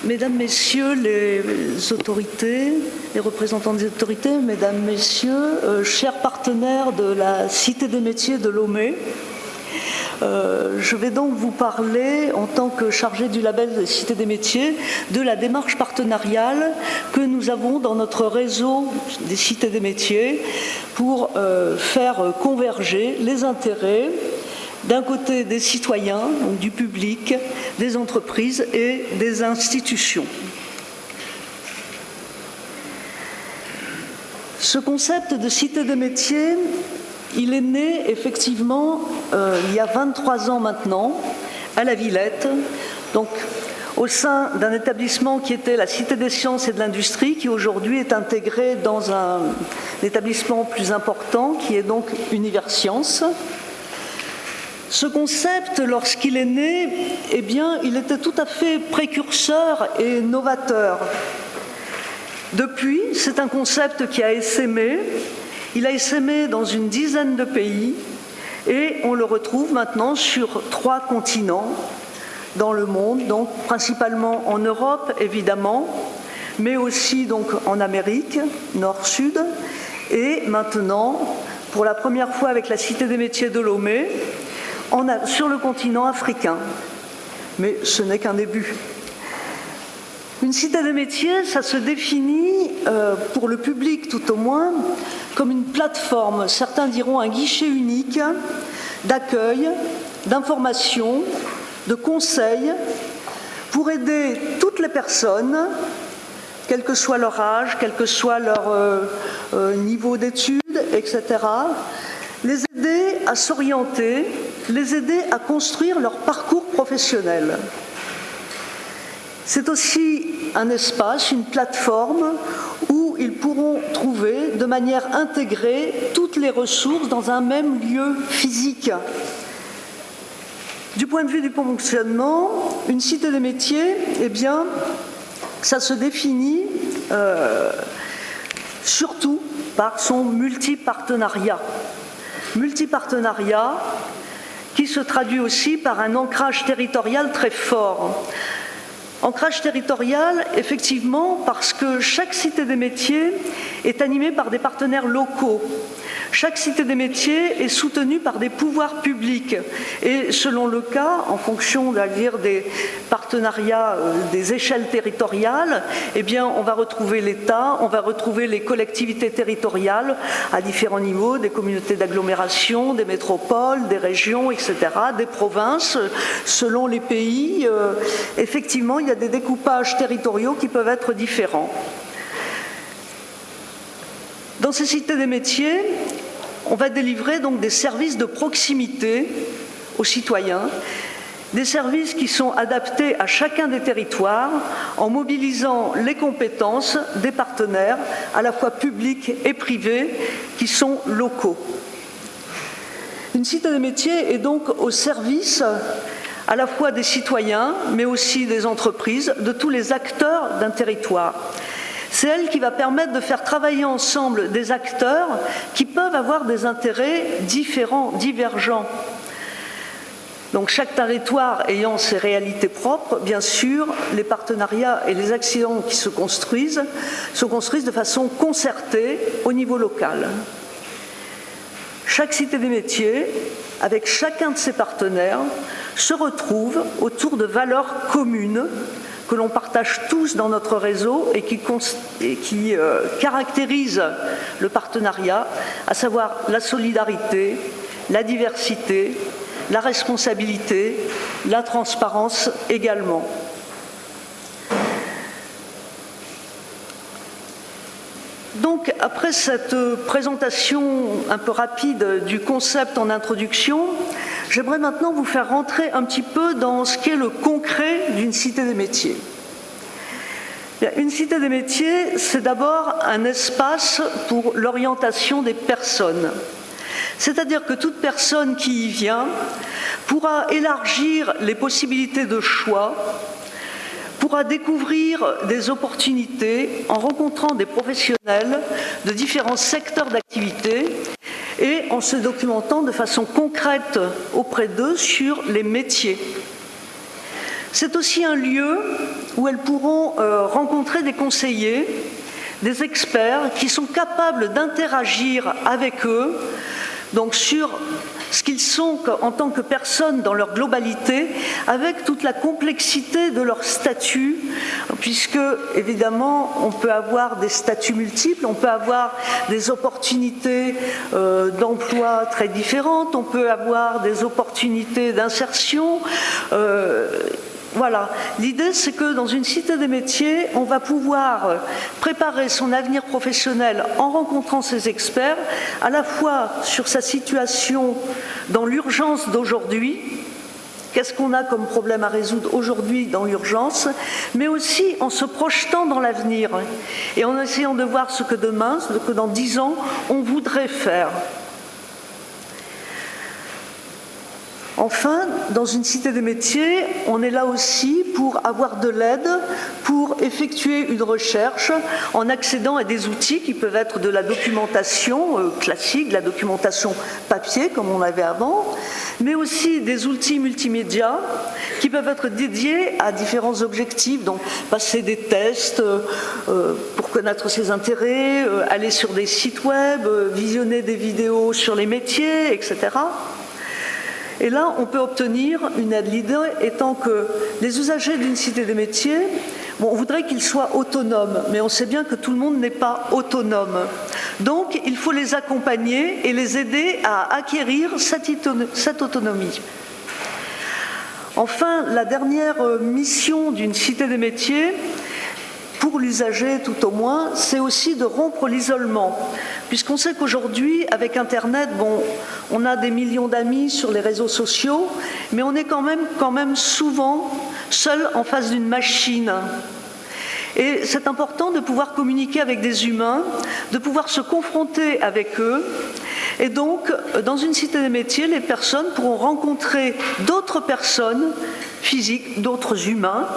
Mesdames, Messieurs les autorités, les représentants des autorités, Mesdames, Messieurs, chers partenaires de la Cité des métiers de Lomé, je vais donc vous parler, en tant que chargée du label des Cités des métiers, de la démarche partenariale que nous avons dans notre réseau des Cités des métiers pour faire converger les intérêts d'un côté des citoyens, donc du public, des entreprises et des institutions. Ce concept de cité des métiers, il est né effectivement il y a 23 ans maintenant, à la Villette, donc au sein d'un établissement qui était la Cité des sciences et de l'industrie, qui aujourd'hui est intégré dans un établissement plus important, qui est donc Universcience. Ce concept, lorsqu'il est né, eh bien, il était tout à fait précurseur et novateur. Depuis, c'est un concept qui a essaimé. Il a essaimé dans une dizaine de pays et on le retrouve maintenant sur 3 continents dans le monde, donc principalement en Europe, évidemment, mais aussi donc en Amérique, Nord-Sud, et maintenant, pour la première fois avec la Cité des métiers de Lomé, sur le continent africain. Mais ce n'est qu'un début. Une cité des métiers, ça se définit, pour le public tout au moins, comme une plateforme, certains diront un guichet unique, d'accueil, d'information, de conseils, pour aider toutes les personnes, quel que soit leur âge, quel que soit leur niveau d'études, etc., les aider à s'orienter, les aider à construire leur parcours professionnel. C'est aussi un espace, une plateforme où ils pourront trouver de manière intégrée toutes les ressources dans un même lieu physique. Du point de vue du fonctionnement, une cité des métiers, eh bien, ça se définit surtout par son multipartenariat. Multipartenariat qui se traduit aussi par un ancrage territorial très fort. Ancrage territorial, effectivement, parce que chaque cité des métiers est animée par des partenaires locaux. Chaque cité des métiers est soutenue par des pouvoirs publics. Et selon le cas, en fonction des partenariats, des échelles territoriales, eh bien, on va retrouver l'État, on va retrouver les collectivités territoriales à différents niveaux, des communautés d'agglomération, des métropoles, des régions, etc., des provinces. Selon les pays, effectivement, il y a des découpages territoriaux qui peuvent être différents. Dans ces cités des métiers, on va délivrer donc des services de proximité aux citoyens, des services qui sont adaptés à chacun des territoires en mobilisant les compétences des partenaires, à la fois publics et privés, qui sont locaux. Une cité des métiers est donc au service à la fois des citoyens, mais aussi des entreprises, de tous les acteurs d'un territoire. C'est elle qui va permettre de faire travailler ensemble des acteurs qui peuvent avoir des intérêts différents, divergents. Donc chaque territoire ayant ses réalités propres, bien sûr, les partenariats et les actions qui se construisent de façon concertée au niveau local. Chaque cité des métiers, avec chacun de ses partenaires, se retrouve autour de valeurs communes que l'on partage tous dans notre réseau et qui caractérisent le partenariat, à savoir la solidarité, la diversité, la responsabilité, la transparence également. Donc, après cette présentation un peu rapide du concept en introduction, j'aimerais maintenant vous faire rentrer un petit peu dans ce qu'est le concret d'une cité des métiers. Une cité des métiers, c'est d'abord un espace pour l'orientation des personnes. C'est-à-dire que toute personne qui y vient pourra élargir les possibilités de choix, pourra découvrir des opportunités en rencontrant des professionnels de différents secteurs d'activité et en se documentant de façon concrète auprès d'eux sur les métiers. C'est aussi un lieu où elles pourront rencontrer des conseillers, des experts qui sont capables d'interagir avec eux, donc sur ce qu'ils sont en tant que personnes dans leur globalité, avec toute la complexité de leur statut, puisque évidemment on peut avoir des statuts multiples, on peut avoir des opportunités d'emploi très différentes, on peut avoir des opportunités d'insertion. Voilà, l'idée c'est que dans une cité des métiers, on va pouvoir préparer son avenir professionnel en rencontrant ces experts, à la fois sur sa situation dans l'urgence d'aujourd'hui, qu'est-ce qu'on a comme problème à résoudre aujourd'hui dans l'urgence, mais aussi en se projetant dans l'avenir et en essayant de voir ce que demain, ce que dans 10 ans, on voudrait faire. Enfin, dans une cité des métiers, on est là aussi pour avoir de l'aide, pour effectuer une recherche en accédant à des outils qui peuvent être de la documentation classique, de la documentation papier comme on avait avant, mais aussi des outils multimédia qui peuvent être dédiés à différents objectifs, donc passer des tests pour connaître ses intérêts, aller sur des sites web, visionner des vidéos sur les métiers, etc. Et là, on peut obtenir une aide. L'idée étant que les usagers d'une cité des métiers, on voudrait qu'ils soient autonomes, mais on sait bien que tout le monde n'est pas autonome. Donc, il faut les accompagner et les aider à acquérir cette autonomie. Enfin, la dernière mission d'une cité des métiers, pour l'usager tout au moins, c'est aussi de rompre l'isolement. Puisqu'on sait qu'aujourd'hui, avec Internet, on a des millions d'amis sur les réseaux sociaux, mais on est quand même souvent seul en face d'une machine. Et c'est important de pouvoir communiquer avec des humains, de pouvoir se confronter avec eux. Et donc, dans une cité des métiers, les personnes pourront rencontrer d'autres personnes physiques, d'autres humains,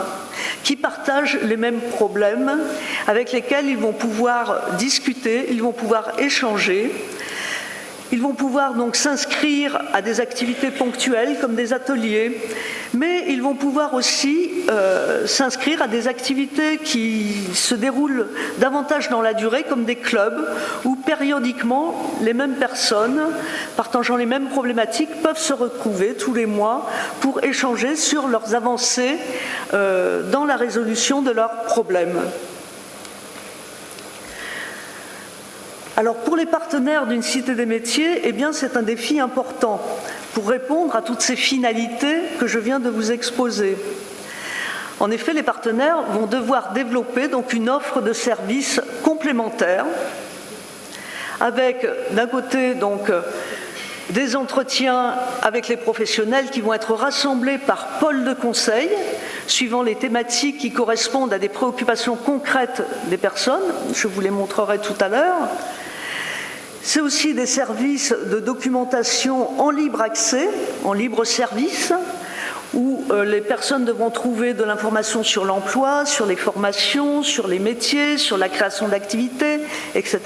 qui partagent les mêmes problèmes, avec lesquels ils vont pouvoir discuter, ils vont pouvoir échanger. Ils vont pouvoir donc s'inscrire à des activités ponctuelles comme des ateliers, mais ils vont pouvoir aussi s'inscrire à des activités qui se déroulent davantage dans la durée, comme des clubs, où périodiquement les mêmes personnes, partageant les mêmes problématiques, peuvent se retrouver tous les mois pour échanger sur leurs avancées dans la résolution de leurs problèmes. Alors pour les partenaires d'une cité des métiers, eh bien c'est un défi important pour répondre à toutes ces finalités que je viens de vous exposer. En effet, les partenaires vont devoir développer donc une offre de services complémentaires avec d'un côté donc des entretiens avec les professionnels qui vont être rassemblés par pôle de conseil suivant les thématiques qui correspondent à des préoccupations concrètes des personnes. Je vous les montrerai tout à l'heure. C'est aussi des services de documentation en libre accès, en libre service, où les personnes devront trouver de l'information sur l'emploi, sur les formations, sur les métiers, sur la création d'activités, etc.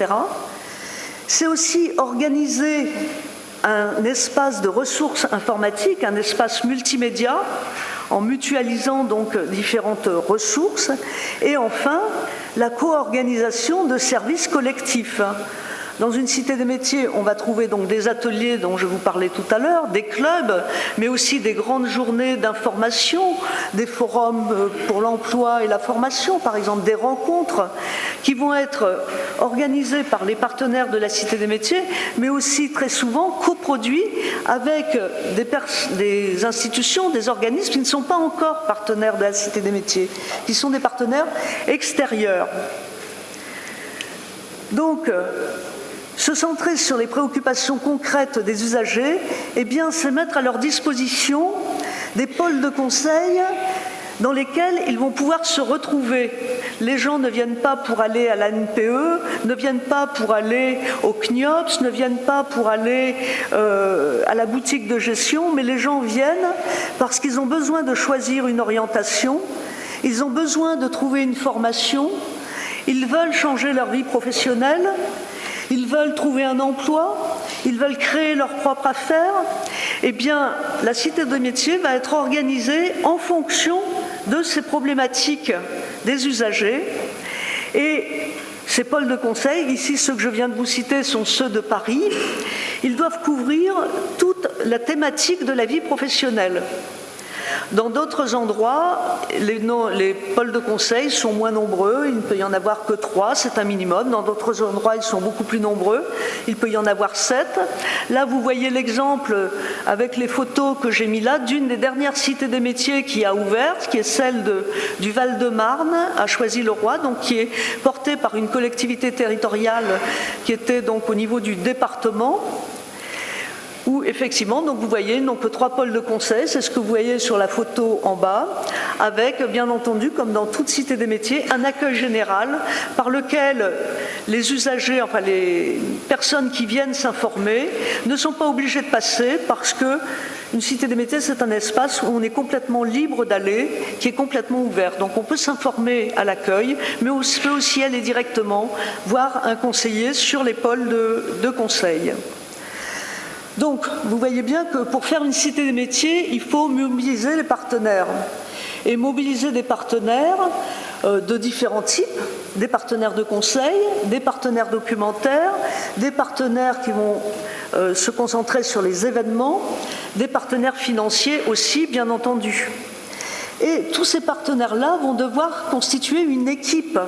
C'est aussi organiser un espace de ressources informatiques, un espace multimédia, en mutualisant donc différentes ressources. Et enfin, la co-organisation de services collectifs. Dans une cité des métiers, on va trouver donc des ateliers dont je vous parlais tout à l'heure, des clubs, mais aussi des grandes journées d'information, des forums pour l'emploi et la formation, par exemple des rencontres qui vont être organisées par les partenaires de la cité des métiers, mais aussi très souvent coproduits avec des institutions, des organismes qui ne sont pas encore partenaires de la cité des métiers, qui sont des partenaires extérieurs. Donc, se centrer sur les préoccupations concrètes des usagers, eh bien, c'est mettre à leur disposition des pôles de conseil dans lesquels ils vont pouvoir se retrouver. Les gens ne viennent pas pour aller à l'ANPE, ne viennent pas pour aller au CNIOPS, ne viennent pas pour aller à la boutique de gestion, mais les gens viennent parce qu'ils ont besoin de choisir une orientation, ils ont besoin de trouver une formation, ils veulent changer leur vie professionnelle, ils veulent trouver un emploi, ils veulent créer leur propre affaire. Eh bien, la cité des métiers va être organisée en fonction de ces problématiques des usagers. Et ces pôles de conseil, ici ceux que je viens de vous citer sont ceux de Paris, ils doivent couvrir toute la thématique de la vie professionnelle. Dans d'autres endroits, les pôles de conseil sont moins nombreux, il ne peut y en avoir que 3, c'est un minimum. Dans d'autres endroits, ils sont beaucoup plus nombreux, il peut y en avoir 7. Là, vous voyez l'exemple avec les photos que j'ai mis là d'une des dernières cités des métiers qui a ouvert, qui est celle du Val-de-Marne, à Choisy-le-Roi, donc qui est portée par une collectivité territoriale qui était donc au niveau du département. Où effectivement, donc vous voyez donc 3 pôles de conseil, c'est ce que vous voyez sur la photo en bas, avec bien entendu, comme dans toute cité des métiers, un accueil général par lequel les usagers, enfin les personnes qui viennent s'informer, ne sont pas obligés de passer parce que une cité des métiers, c'est un espace où on est complètement libre d'aller, qui est complètement ouvert. Donc on peut s'informer à l'accueil, mais on peut aussi aller directement voir un conseiller sur les pôles de conseil. Donc, vous voyez bien que pour faire une cité des métiers, il faut mobiliser les partenaires. Et mobiliser des partenaires de différents types, des partenaires de conseil, des partenaires documentaires, des partenaires qui vont se concentrer sur les événements, des partenaires financiers aussi, bien entendu. Et tous ces partenaires-là vont devoir constituer une équipe.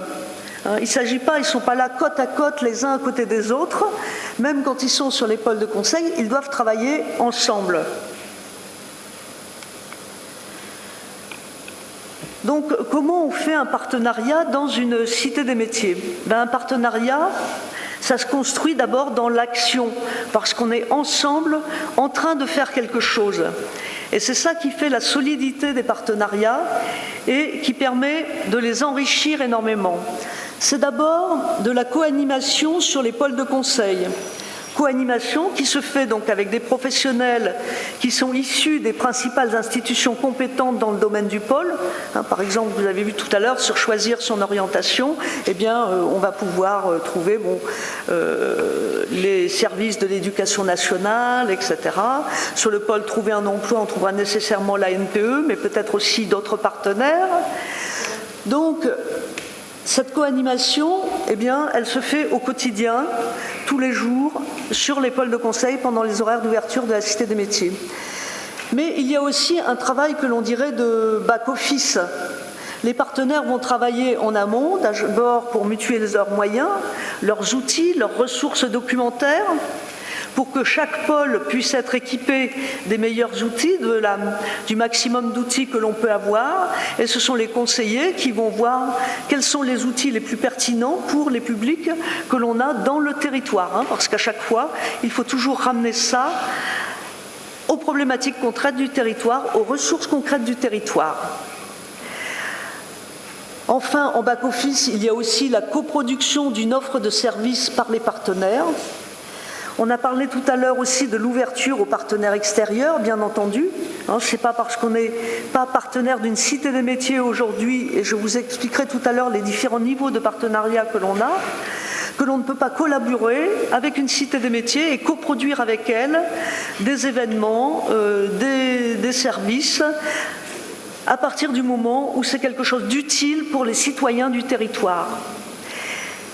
Il ne s'agit pas, ils ne sont pas là côte à côte les uns à côté des autres. Même quand ils sont sur les pôles de conseil, ils doivent travailler ensemble. Donc, comment on fait un partenariat dans une cité des métiers ? Un partenariat, ça se construit d'abord dans l'action, parce qu'on est ensemble en train de faire quelque chose. Et c'est ça qui fait la solidité des partenariats et qui permet de les enrichir énormément. C'est d'abord de la co-animation sur les pôles de conseil. Co-animation qui se fait donc avec des professionnels qui sont issus des principales institutions compétentes dans le domaine du pôle. Par exemple, vous avez vu tout à l'heure sur choisir son orientation, eh bien, on va pouvoir trouver les services de l'éducation nationale, etc. Sur le pôle trouver un emploi, on trouvera nécessairement la NPE, mais peut-être aussi d'autres partenaires. Donc, cette co-animation, eh bien, elle se fait au quotidien, tous les jours, sur les pôles de conseil pendant les horaires d'ouverture de la Cité des métiers. Mais il y a aussi un travail que l'on dirait de back-office. Les partenaires vont travailler en amont, d'abord pour mutualiser leurs moyens, leurs outils, leurs ressources documentaires, pour que chaque pôle puisse être équipé des meilleurs outils, du maximum d'outils que l'on peut avoir. Et ce sont les conseillers qui vont voir quels sont les outils les plus pertinents pour les publics que l'on a dans le territoire. Parce qu'à chaque fois, il faut toujours ramener ça aux problématiques concrètes du territoire, aux ressources concrètes du territoire. Enfin, en back-office, il y a aussi la coproduction d'une offre de services par les partenaires. On a parlé tout à l'heure aussi de l'ouverture aux partenaires extérieurs, bien entendu. Ce n'est pas parce qu'on n'est pas partenaire d'une cité des métiers aujourd'hui, et je vous expliquerai tout à l'heure les différents niveaux de partenariat que l'on a, que l'on ne peut pas collaborer avec une cité des métiers et coproduire avec elle des événements, des services, à partir du moment où c'est quelque chose d'utile pour les citoyens du territoire.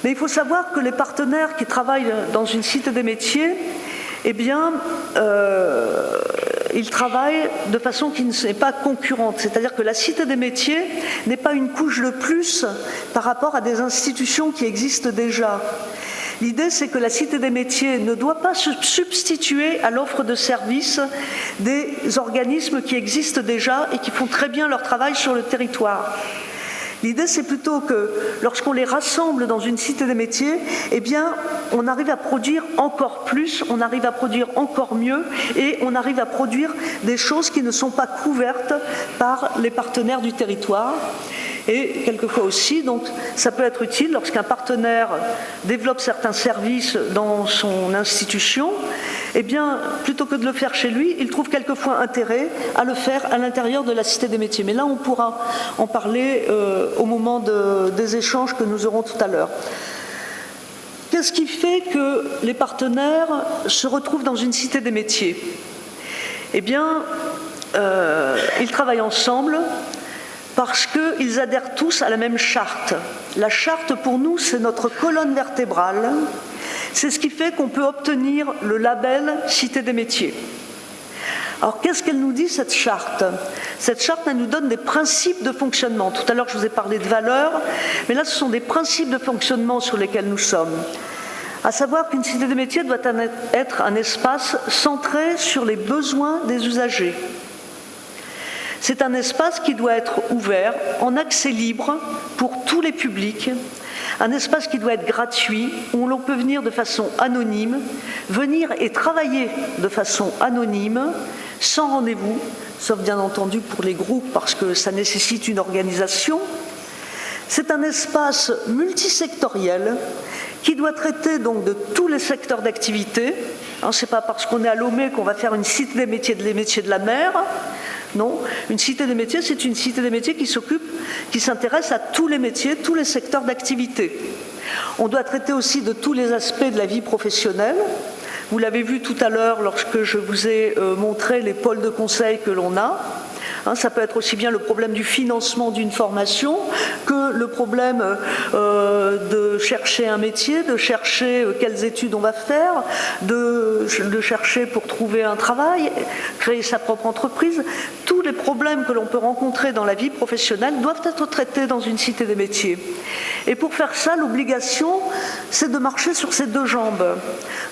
Mais il faut savoir que les partenaires qui travaillent dans une cité des métiers, eh bien, ils travaillent de façon qui n'est pas concurrente. C'est-à-dire que la cité des métiers n'est pas une couche de plus par rapport à des institutions qui existent déjà. L'idée, c'est que la cité des métiers ne doit pas se substituer à l'offre de services des organismes qui existent déjà et qui font très bien leur travail sur le territoire. L'idée, c'est plutôt que lorsqu'on les rassemble dans une cité des métiers, eh bien, on arrive à produire encore plus, on arrive à produire encore mieux et on arrive à produire des choses qui ne sont pas couvertes par les partenaires du territoire. Et quelquefois aussi, donc, ça peut être utile lorsqu'un partenaire développe certains services dans son institution, eh bien, plutôt que de le faire chez lui, il trouve quelquefois intérêt à le faire à l'intérieur de la Cité des métiers. Mais là, on pourra en parler au moment des échanges que nous aurons tout à l'heure. Qu'est-ce qui fait que les partenaires se retrouvent dans une Cité des métiers ? Eh bien, ils travaillent ensemble parce qu'ils adhèrent tous à la même charte. La charte, pour nous, c'est notre colonne vertébrale. C'est ce qui fait qu'on peut obtenir le label Cité des métiers. Alors, qu'est-ce qu'elle nous dit, cette charte ? Cette charte, elle nous donne des principes de fonctionnement. Tout à l'heure, je vous ai parlé de valeurs, mais là, ce sont des principes de fonctionnement sur lesquels nous sommes. À savoir qu'une cité des métiers doit être un espace centré sur les besoins des usagers. C'est un espace qui doit être ouvert, en accès libre pour tous les publics, un espace qui doit être gratuit, où l'on peut venir de façon anonyme, venir et travailler de façon anonyme, sans rendez-vous, sauf bien entendu pour les groupes, parce que ça nécessite une organisation. C'est un espace multisectoriel qui doit traiter donc de tous les secteurs d'activité. Ce n'est pas parce qu'on est à Lomé qu'on va faire une cité des métiers de la mer. Non, une cité des métiers, c'est une cité des métiers qui s'intéresse à tous les métiers, tous les secteurs d'activité. On doit traiter aussi de tous les aspects de la vie professionnelle. Vous l'avez vu tout à l'heure lorsque je vous ai montré les pôles de conseil que l'on a. Ça peut être aussi bien le problème du financement d'une formation que le problème de chercher un métier, de chercher quelles études on va faire, de chercher pour trouver un travail, créer sa propre entreprise. Tous les problèmes que l'on peut rencontrer dans la vie professionnelle doivent être traités dans une cité des métiers. Et pour faire ça, l'obligation, c'est de marcher sur ses deux jambes.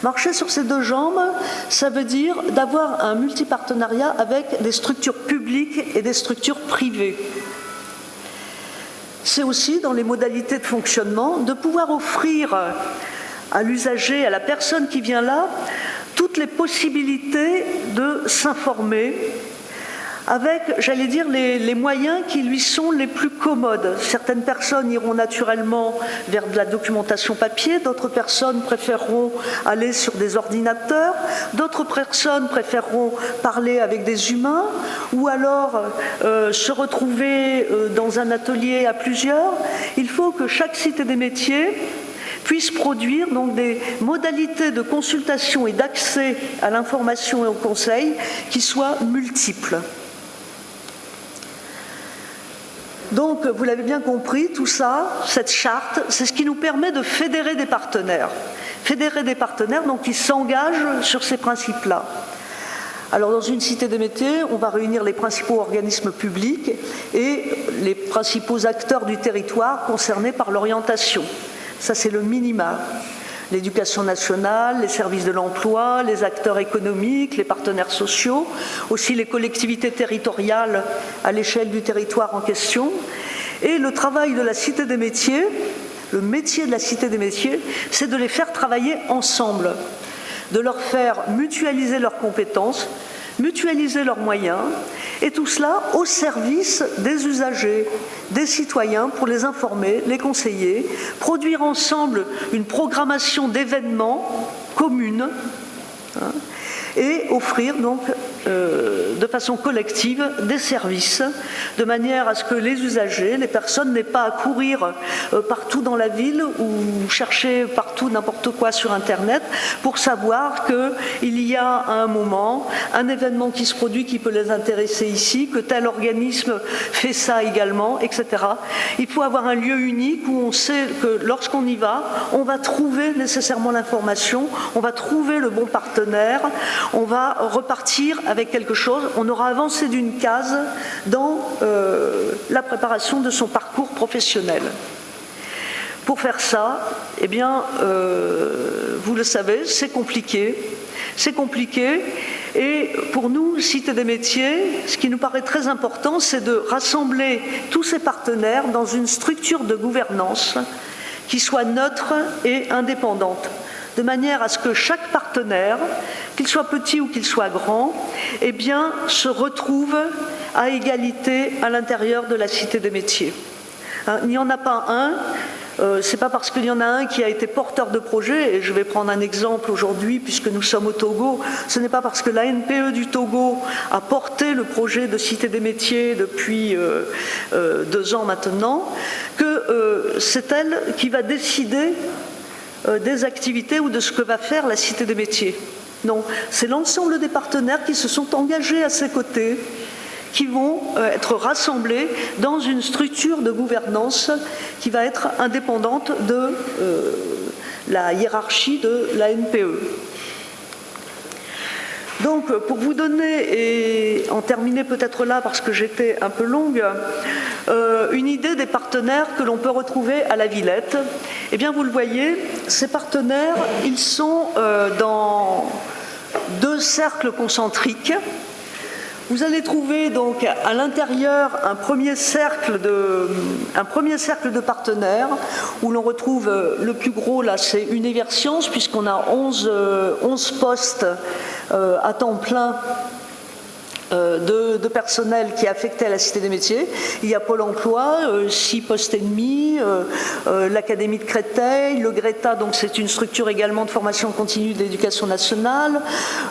Marcher sur ses deux jambes, ça veut dire d'avoir un multipartenariat avec des structures publiques et des structures privées. C'est aussi dans les modalités de fonctionnement de pouvoir offrir à l'usager, à la personne qui vient là, toutes les possibilités de s'informer avec, j'allais dire, les moyens qui lui sont les plus commodes. Certaines personnes iront naturellement vers de la documentation papier, d'autres personnes préféreront aller sur des ordinateurs, d'autres personnes préféreront parler avec des humains, ou alors se retrouver dans un atelier à plusieurs. Il faut que chaque cité des métiers puisse produire donc des modalités de consultation et d'accès à l'information et au conseil qui soient multiples. Donc, vous l'avez bien compris, tout ça, cette charte, c'est ce qui nous permet de fédérer des partenaires. Fédérer des partenaires donc, qui s'engagent sur ces principes-là. Alors, dans une cité des métiers, on va réunir les principaux organismes publics et les principaux acteurs du territoire concernés par l'orientation. Ça, c'est le minima. L'éducation nationale, les services de l'emploi, les acteurs économiques, les partenaires sociaux, aussi les collectivités territoriales à l'échelle du territoire en question. Et le travail de la Cité des métiers, le métier de la Cité des métiers, c'est de les faire travailler ensemble, de leur faire mutualiser leurs compétences, mutualiser leurs moyens, et tout cela au service des usagers, des citoyens, pour les informer, les conseiller, produire ensemble une programmation d'événements commune, et offrir donc de façon collective des services, de manière à ce que les usagers, les personnes n'aient pas à courir partout dans la ville ou chercher partout n'importe quoi sur Internet pour savoir qu'il y a à un moment un événement qui se produit qui peut les intéresser ici, que tel organisme fait ça également, etc. Il faut avoir un lieu unique où on sait que lorsqu'on y va, on va trouver nécessairement l'information, on va trouver le bon partenaire, on va repartir avec quelque chose, on aura avancé d'une case dans la préparation de son parcours professionnel. Pour faire ça, eh bien, vous le savez, c'est compliqué. C'est compliqué et pour nous, Cité des métiers, ce qui nous paraît très important, c'est de rassembler tous ces partenaires dans une structure de gouvernance qui soit neutre et indépendante, de manière à ce que chaque partenaire, qu'il soit petit ou qu'il soit grand, eh bien, se retrouve à égalité à l'intérieur de la Cité des métiers. Il n'y en a pas un. C'est pas parce qu'il y en a un qui a été porteur de projet, et je vais prendre un exemple aujourd'hui puisque nous sommes au Togo, ce n'est pas parce que la NPE du Togo a porté le projet de Cité des métiers depuis 2 ans maintenant, que c'est elle qui va décider des activités ou de ce que va faire la Cité des métiers. Non, c'est l'ensemble des partenaires qui se sont engagés à ses côtés, qui vont être rassemblés dans une structure de gouvernance qui va être indépendante de la hiérarchie de la NPE. Donc, pour vous donner, et en terminer peut-être là parce que j'étais un peu longue, une idée des partenaires que l'on peut retrouver à la Villette, eh bien vous le voyez, ces partenaires, ils sont dans deux cercles concentriques. Vous allez trouver donc à l'intérieur un premier cercle de partenaires où l'on retrouve le plus gros, là c'est Universcience, puisqu'on a 11 postes à temps plein de personnel qui est affecté à la Cité des métiers. Il y a Pôle emploi, 6 postes et demi, l'Académie de Créteil, le Greta, donc c'est une structure également de formation continue de l'éducation nationale,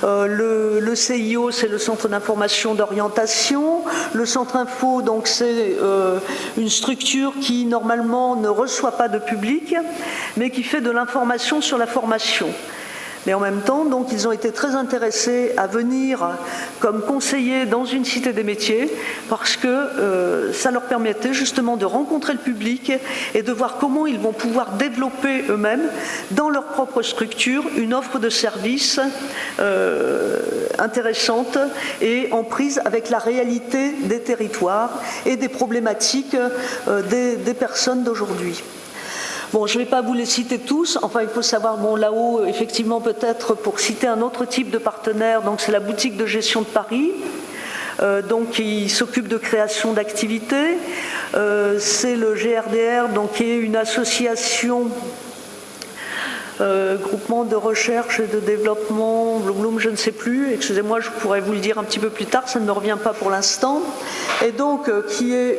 le CIO, c'est le Centre d'information d'orientation, le Centre Info, donc c'est une structure qui normalement ne reçoit pas de public, mais qui fait de l'information sur la formation. Mais en même temps, donc, ils ont été très intéressés à venir comme conseillers dans une cité des métiers parce que ça leur permettait justement de rencontrer le public et de voir comment ils vont pouvoir développer eux-mêmes dans leur propre structure une offre de services intéressante et en prise avec la réalité des territoires et des problématiques des personnes d'aujourd'hui. Bon, je ne vais pas vous les citer tous, enfin il faut savoir, bon là-haut, effectivement peut-être pour citer un autre type de partenaire, donc c'est la boutique de gestion de Paris, donc qui s'occupe de création d'activités, c'est le GRDR, donc qui est une association groupement de recherche et de développement, Bloom, je ne sais plus, excusez-moi, je pourrais vous le dire un petit peu plus tard, ça ne me revient pas pour l'instant, et donc qui est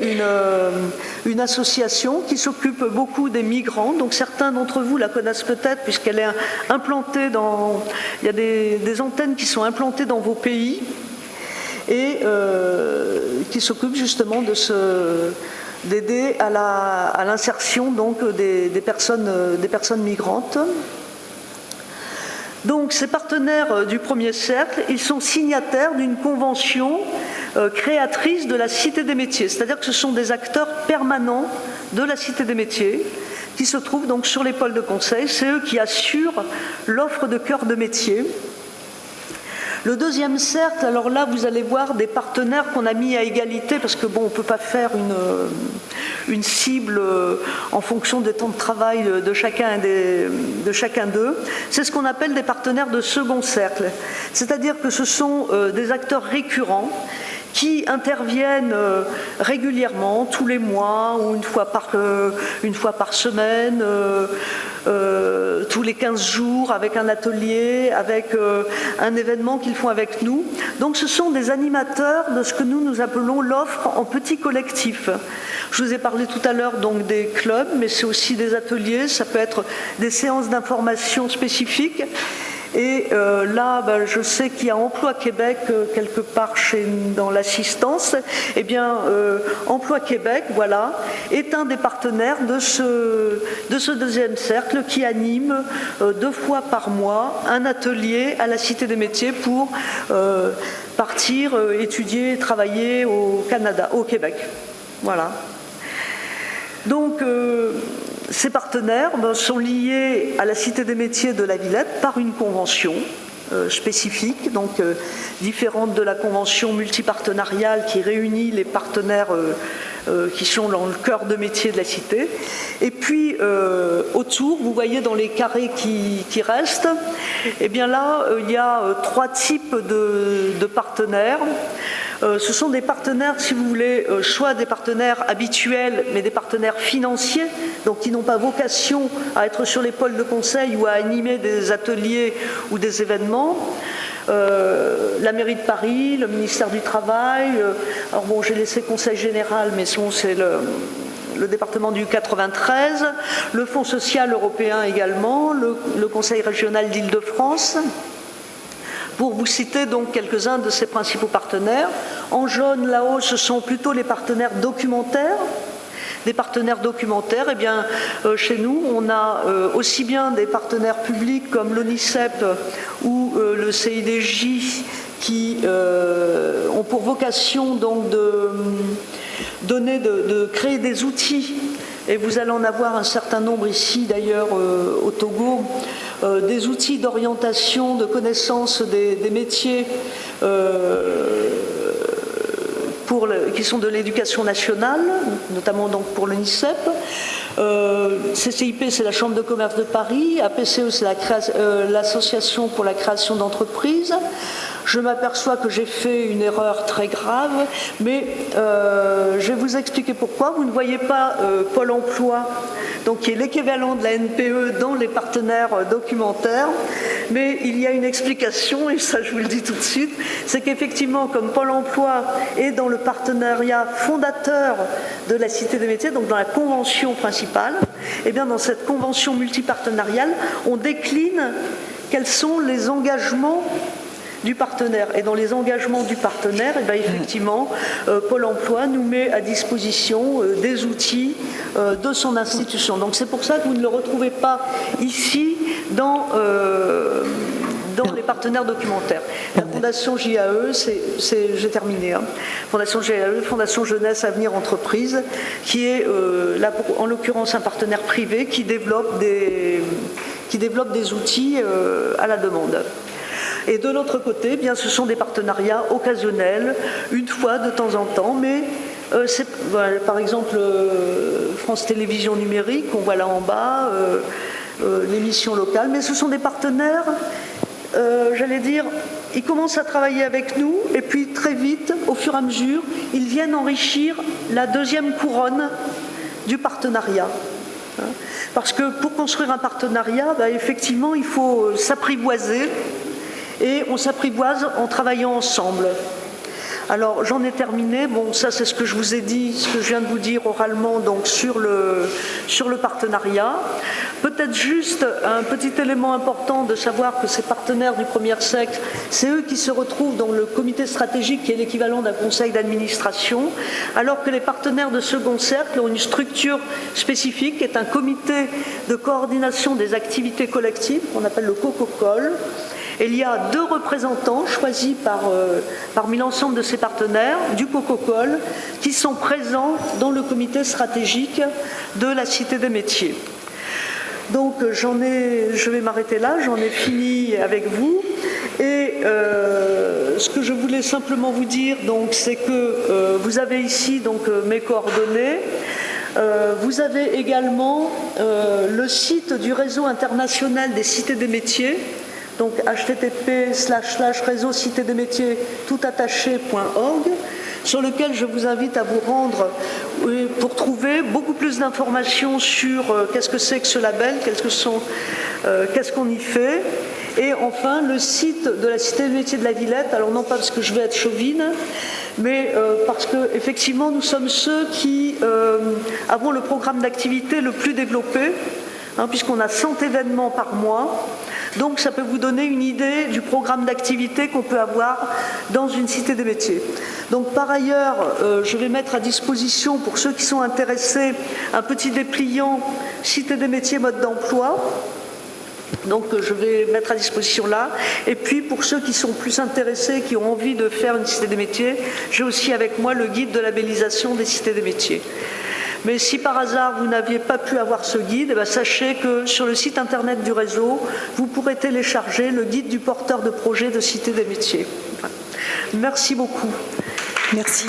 une association qui s'occupe beaucoup des migrants, donc certains d'entre vous la connaissent peut-être puisqu'elle est implantée dans, il y a des antennes qui sont implantées dans vos pays et qui s'occupent justement d'aider à l'insertion donc des personnes migrantes. Donc ces partenaires du premier cercle, ils sont signataires d'une convention créatrice de la Cité des métiers, c'est-à-dire que ce sont des acteurs permanents de la Cité des métiers qui se trouvent donc sur les pôles de conseil, c'est eux qui assurent l'offre de cœur de métier. Le deuxième cercle, alors là vous allez voir des partenaires qu'on a mis à égalité parce que bon, on ne peut pas faire une cible en fonction des temps de travail de chacun d'eux. C'est ce qu'on appelle des partenaires de second cercle, c'est-à-dire que ce sont des acteurs récurrents qui interviennent régulièrement, tous les mois ou une fois par semaine, tous les 15 jours, avec un atelier, avec un événement qu'ils font avec nous. Donc ce sont des animateurs de ce que nous appelons l'offre en petit collectif. Je vous ai parlé tout à l'heure donc des clubs, mais c'est aussi des ateliers, ça peut être des séances d'information spécifiques. Et là, je sais qu'il y a Emploi Québec quelque part dans l'assistance. Eh bien, Emploi Québec, voilà, est un des partenaires de ce deuxième cercle qui anime 2 fois par mois un atelier à la Cité des métiers pour partir étudier, travailler au Canada, au Québec. Voilà. Donc, ces partenaires sont liés à la Cité des métiers de la Villette par une convention spécifique, donc différente de la convention multipartenariale qui réunit les partenaires qui sont dans le cœur de métier de la Cité. Et puis, autour, vous voyez dans les carrés qui restent, eh bien là, il y a 3 types de partenaires. Ce sont des partenaires, si vous voulez, soit des partenaires habituels, mais des partenaires financiers, donc qui n'ont pas vocation à être sur les pôles de conseil ou à animer des ateliers ou des événements. La mairie de Paris, le ministère du Travail, alors bon, j'ai laissé Conseil général, mais c'est le département du 93, le Fonds social européen également, le Conseil régional d'Île-de-France. Pour vous citer donc quelques-uns de ces principaux partenaires. En jaune, là-haut, ce sont plutôt les partenaires documentaires. Des partenaires documentaires, eh bien, chez nous, on a aussi bien des partenaires publics comme l'ONICEP ou le CIDJ qui ont pour vocation donc de créer des outils, et vous allez en avoir un certain nombre ici d'ailleurs au Togo, des outils d'orientation, de connaissance des métiers qui sont de l'éducation nationale, notamment donc pour l'UNICEP. CCIP, c'est la Chambre de commerce de Paris. APCE, c'est l'association pour la création d'entreprises. Je m'aperçois que j'ai fait une erreur très grave, mais je vais vous expliquer pourquoi. Vous ne voyez pas Pôle emploi, donc qui est l'équivalent de la NPE dans les partenaires documentaires, mais il y a une explication, et ça je vous le dis tout de suite, c'est qu'effectivement, comme Pôle emploi est dans le partenariat fondateur de la Cité des métiers, donc dans la convention principale, et bien dans cette convention multipartenariale, on décline quels sont les engagements du partenaire. Et dans les engagements du partenaire, et bien effectivement, Pôle emploi nous met à disposition des outils de son institution. Donc c'est pour ça que vous ne le retrouvez pas ici dans les partenaires documentaires. La Fondation JAE, j'ai terminé, hein. Fondation JAE, Fondation Jeunesse Avenir Entreprise, qui est là, en l'occurrence un partenaire privé qui développe des outils à la demande. Et de l'autre côté, bien, ce sont des partenariats occasionnels, une fois de temps en temps, mais par exemple France Télévisions Numérique, on voit là en bas, l'émission locale, mais ce sont des partenaires, j'allais dire, ils commencent à travailler avec nous, et puis très vite, au fur et à mesure, ils viennent enrichir la deuxième couronne du partenariat. Parce que pour construire un partenariat, effectivement, il faut s'apprivoiser, et on s'apprivoise en travaillant ensemble. Alors, j'en ai terminé. Bon, ça, c'est ce que je vous ai dit, ce que je viens de vous dire oralement, donc sur le partenariat. Peut-être juste un petit élément important de savoir que ces partenaires du premier siècle, c'est eux qui se retrouvent dans le comité stratégique qui est l'équivalent d'un conseil d'administration, alors que les partenaires de second cercle ont une structure spécifique, qui est un comité de coordination des activités collectives, qu'on appelle le COCOCOL. Et il y a 2 représentants choisis parmi l'ensemble de ces partenaires du COCOCOL qui sont présents dans le comité stratégique de la Cité des métiers. Donc je vais m'arrêter là, j'en ai fini avec vous. Et ce que je voulais simplement vous dire, c'est que vous avez ici donc, mes coordonnées. Vous avez également le site du réseau international des cités des métiers, donc http://réseau-cité-des-métiers toutattaché.org, sur lequel je vous invite à vous rendre pour trouver beaucoup plus d'informations sur qu'est-ce que c'est que ce label, qu'est-ce qu'on y fait. Et enfin, le site de la Cité des métiers de la Villette, alors non pas parce que je vais être chauvine, mais parce qu'effectivement, nous sommes ceux qui avons le programme d'activité le plus développé, puisqu'on a 100 événements par mois. Donc ça peut vous donner une idée du programme d'activité qu'on peut avoir dans une cité des métiers. Donc par ailleurs, je vais mettre à disposition pour ceux qui sont intéressés un petit dépliant Cité des métiers mode d'emploi. Donc je vais mettre à disposition là. Et puis pour ceux qui sont plus intéressés, qui ont envie de faire une cité des métiers, j'ai aussi avec moi le guide de labellisation des cités des métiers. Mais si par hasard vous n'aviez pas pu avoir ce guide, sachez que sur le site internet du réseau, vous pourrez télécharger le guide du porteur de projet de Cité des métiers. Merci beaucoup. Merci.